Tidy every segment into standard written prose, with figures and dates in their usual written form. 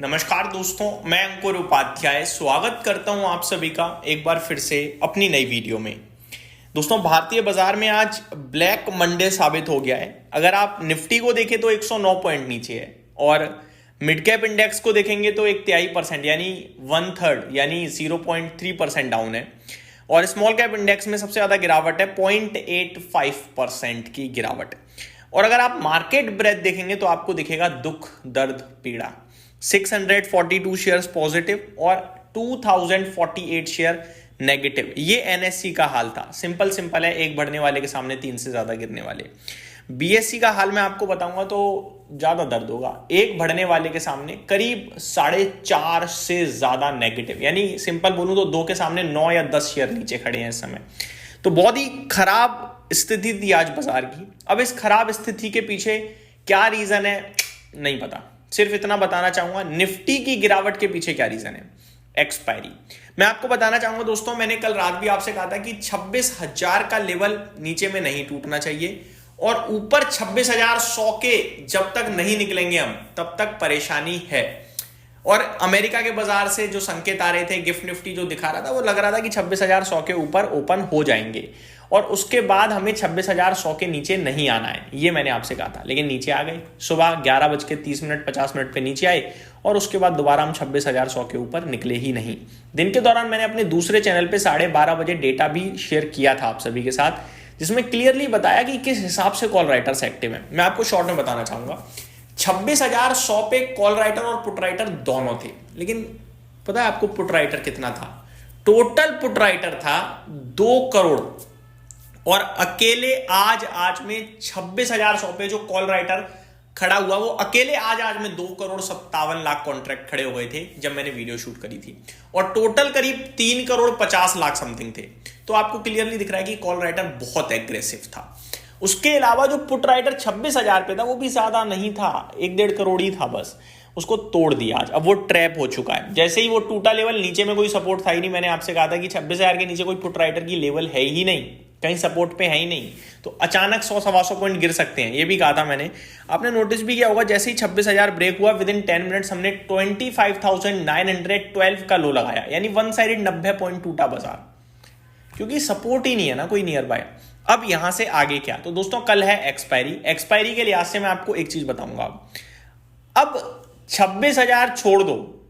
नमस्कार दोस्तों, मैं अंकुर उपाध्याय स्वागत करता हूं आप सभी का एक बार फिर से अपनी नई वीडियो में। दोस्तों, भारतीय बाजार में आज ब्लैक मंडे साबित हो गया है। अगर आप निफ्टी को देखें तो 109 पॉइंट नीचे है और मिड कैप इंडेक्स को देखेंगे तो 1/3% यानी 1/3 यानी 0.3% डाउन है। और स्मॉल कैप इंडेक्स में सबसे ज्यादा गिरावट है, 0.85% की गिरावट। और अगर आप मार्केट ब्रेथ देखेंगे तो आपको दिखेगा दुख, दर्द, पीड़ा। 642 शेयर्स पॉजिटिव और 2048 शेयर नेगेटिव। ये एनएससी का हाल था। सिंपल है, एक बढ़ने वाले के सामने 3 से ज्यादा गिरने वाले। बीएससी का हाल मैं आपको बताऊंगा तो ज्यादा दर्द होगा। एक बढ़ने वाले के सामने करीब 4.5 से ज्यादा नेगेटिव, यानी सिंपल बोलूं तो 2 के सामने 9 या 10 शेयर नीचे खड़े हैं इस समय। तो बहुत ही खराब स्थिति थी आज बाजार की। अब इस खराब स्थिति के पीछे क्या रीजन है नहीं पता, सिर्फ इतना बताना चाहूंगा, निफ्टी की गिरावट के पीछे क्या रीजन है। एक्सपायरी मैं आपको बताना चाहूंगा दोस्तों, मैंने कल रात भी आपसे कहा था कि 26,000 का लेवल नीचे में नहीं टूटना चाहिए और ऊपर 26,100 के जब तक नहीं निकलेंगे हम तब तक परेशानी है। और अमेरिका के बाजार से जो संकेत आ रहे थे, गिफ्ट निफ्टी जो दिखा रहा था, वो लग रहा था कि 26,100 के ऊपर ओपन हो जाएंगे और उसके बाद हमें 26,100 के नीचे नहीं आना है, ये मैंने आपसे कहा था। लेकिन नीचे आ गए, सुबह 11:30 50 पे नीचे आए और उसके बाद दोबारा हम 26,100 के ऊपर निकले ही नहीं। दिन के दौरान मैंने अपने दूसरे चैनल पे 12:30 बजे डेटा भी शेयर किया था आप सभी के साथ, जिसमें क्लियरली बताया कि किस हिसाब से कॉल राइटर्स एक्टिव है। मैं आपको शॉर्ट में बताना चाहूंगा, 26,100 पे कॉल राइटर और पुट राइटर दोनों थे। लेकिन पता है आपको पुट राइटर कितना था? टोटल पुट राइटर था 2 करोड़ और अकेले आज में 26,100 पे जो कॉल राइटर खड़ा हुआ, वो अकेले आज में 2,57,00,000 कॉन्ट्रैक्ट खड़े हुए थे जब मैंने वीडियो शूट करी थी। और टोटल करीब 3,50,00,000 समथिंग थे। तो आपको क्लियरली दिख रहा है कि कॉल राइटर बहुत एग्रेसिव था। उसके अलावा जो पुट राइटर 26,000 पे था वो भी ज्यादा नहीं था, 1-1.5 करोड़ ही था बस। उसको तोड़ दिया आज। अब वो ट्रैप हो चुका है। जैसे ही वो टूटा लेवल, नीचे में कोई सपोर्ट था ही नहीं। मैंने आपसे कहा था कि 26,000 के नीचे कोई पुट राइटर की लेवल है ही नहीं, कहीं सपोर्ट पे है ही नहीं। तो अचानक 100-125 पॉइंट गिर सकते हैं, ये भी कहा था मैंने। आपने नोटिस भी किया होगा, जैसे ही 26,000 ब्रेक हुआ विद इन 10 मिनट्स हमने 25,912 का लो लगाया, यानी वन साइडेड 90 पॉइंट टूटा बाजार, क्योंकि सपोर्ट ही नहीं है ना कोई नियर बाय। अब यहां से आगे क्या? तो दोस्तों, कल है एक्सपायरी के लिहाज से मैं आपको एक चीज बताऊंगा। अब 26,000 छोड़ दो,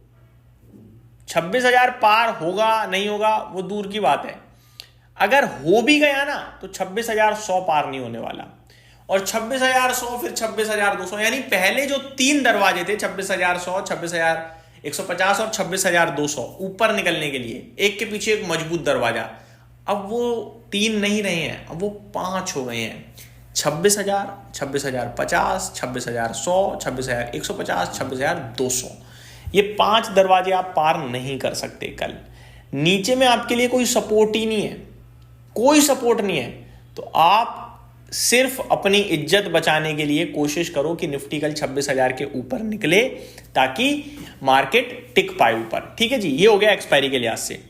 26,000 पार होगा नहीं होगा वो दूर की बात है। अगर हो भी गया ना तो 26,100 पार नहीं होने वाला। और 26,100 फिर 26,200, यानी पहले जो 3 दरवाजे थे, 26,100, 26,150 और 26,200 ऊपर निकलने के लिए, एक के पीछे एक मजबूत दरवाजा, अब वो 3 नहीं रहे हैं, अब वो 5 हो गए हैं। 26,000, 26,050, 26,100, 26,150, 26,200, ये 5 दरवाजे आप पार नहीं कर सकते कल। नीचे में आपके लिए कोई सपोर्ट ही नहीं है, कोई सपोर्ट नहीं है। तो आप सिर्फ अपनी इज्जत बचाने के लिए कोशिश करो कि निफ्टी कल 26,000 के ऊपर निकले, ताकि मार्केट टिक पाए ऊपर। ठीक है जी, ये हो गया एक्सपायरी के लिहाज से।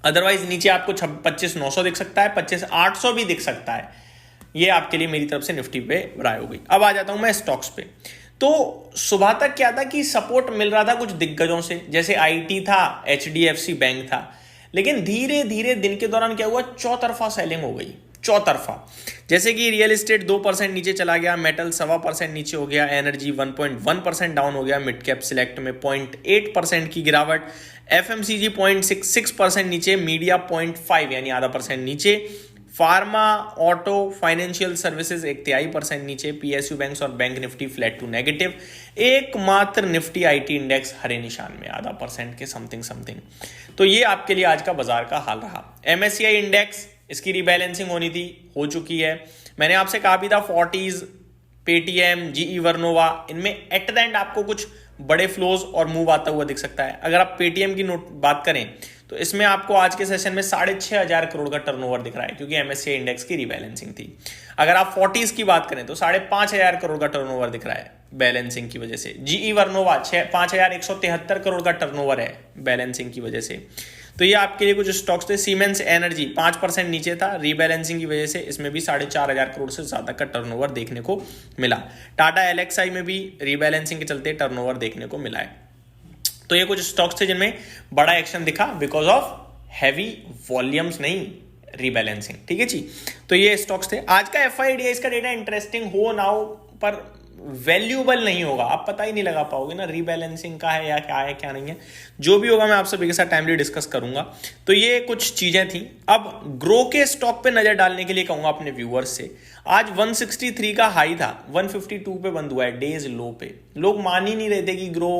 अदरवाइज नीचे आपको 25,900 दिख सकता है, 25,800 भी दिख सकता है। ये आपके लिए मेरी तरफ से निफ्टी पे राय हो गई। अब आ जाता हूं मैं स्टॉक्स पे। तो सुबह तक क्या था कि सपोर्ट मिल रहा था कुछ दिग्गजों से, जैसे आईटी था, एचडीएफसी बैंक था। लेकिन धीरे धीरे दिन के दौरान क्या हुआ, चौतरफा सेलिंग हो गई, चौतरफा। जैसे कि रियल एस्टेट 2% नीचे चला गया, मेटल 1.25% नीचे हो गया, एनर्जी 1.1% डाउन हो गया, मिड कैप सिलेक्ट में 0.8% की गिरावट, एफएमसीजी 0.66% नीचे, मीडिया 0.5 यानी आधा % नीचे, फार्मा, ऑटो, फाइनेंशियल सर्विसेज 1/3% नीचे, पीएसयू बैंक्स और bank Nifty flat to negative. एकमात्र निफ्टी आईटी इंडेक्स हरे निशान में, आधा % के समथिंग। तो ये आपके लिए आज का बाजार का हाल रहा। एमएससीआई इंडेक्स, इसकी रीबैलेंसिंग होनी थी, हो चुकी है। मैंने आपसे कहा भी था 40s, पेटीएम, जीई वर्नोवा, इनमें एट द एंड आपको कुछ बड़े फ्लोज और मूव आता हुआ दिख सकता है। अगर आप पेटीएम की बात करें तो इसमें आपको आज के सेशन में 6,500 करोड़ का टर्नओवर दिख रहा है, क्योंकि एमएससीआई इंडेक्स की रीबैलेंसिंग थी। अगर आप 40s की बात करें तो 5,500 करोड़ का टर्नओवर दिख रहा है बैलेंसिंग की वजह से। जीई वर्नोवा 5,173 करोड़ का टर्नओवर है बैलेंसिंग की वजह से। तो ये आपके लिए कुछ स्टॉक्स थे। सीमेंस एनर्जी 5% नीचे था, रीबैलेंसिंग की वजह से इसमें भी 4,500 करोड़ से ज्यादा का टर्नओवर देखने को मिला। टाटा एलएक्सआई में भी रीबैलेंसिंग के चलते टर्नओवर देखने को मिला है। तो ये कुछ स्टॉक्स थे जिनमें बड़ा एक्शन दिखा बिकॉज ऑफ हैवी वॉल्यूम्स, नहीं रीबैलेंसिंग। ठीक है जी, तो ये स्टॉक्स थे। आज का FIDI का डेटा इंटरेस्टिंग हो ना हो पर वैल्यूएबल नहीं होगा, आप पता ही नहीं लगा पाओगे ना रीबैलेंसिंग का है या क्या है क्या नहीं है। जो भी होगा मैं आप सभी के साथ टाइमली डिस्कस करूंगा। तो ये कुछ चीजें थी। अब ग्रो के स्टॉक पे नजर डालने के लिए कहूंगा अपने व्यूअर्स से, आज 163 का हाई था, 152 पे बंद हुआ है डेज लो पे। लोग मान ही नहीं रहे थे कि ग्रो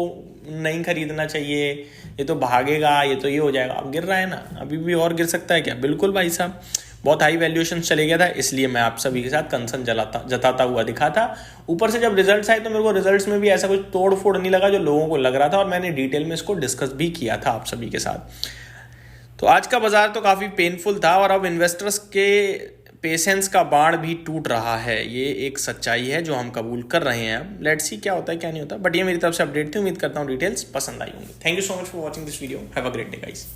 नहीं खरीदना चाहिए, ये तो भागेगा, ये तो ये हो जाएगा। अब गिर रहा है ना, अभी भी और गिर सकता है क्या? बिल्कुल भाई साहब, बहुत हाई वैल्यूएशन चले गया था, इसलिए मैं आप सभी के साथ कंसर्न जताता हुआ दिखा था। ऊपर से जब रिजल्ट्स आए तो मेरे को रिजल्ट्स में भी ऐसा कुछ तोड़ फोड़ नहीं लगा जो लोगों को लग रहा था, और मैंने डिटेल में इसको डिस्कस भी किया था आप सभी के साथ। तो आज का बाजार तो काफ़ी पेनफुल था, और अब इन्वेस्टर्स के पेशेंस का बाण भी टूट रहा है। ये एक सच्चाई है जो हम कबूल कर रहे हैं। अब लेट्स सी क्या होता है क्या नहीं होता, बट ये मेरी तरफ से अपडेट थी। उम्मीद करता हूँ डिटेल्स पसंद आई होंगी। Thank you so much for watching this video. Have a great day guys.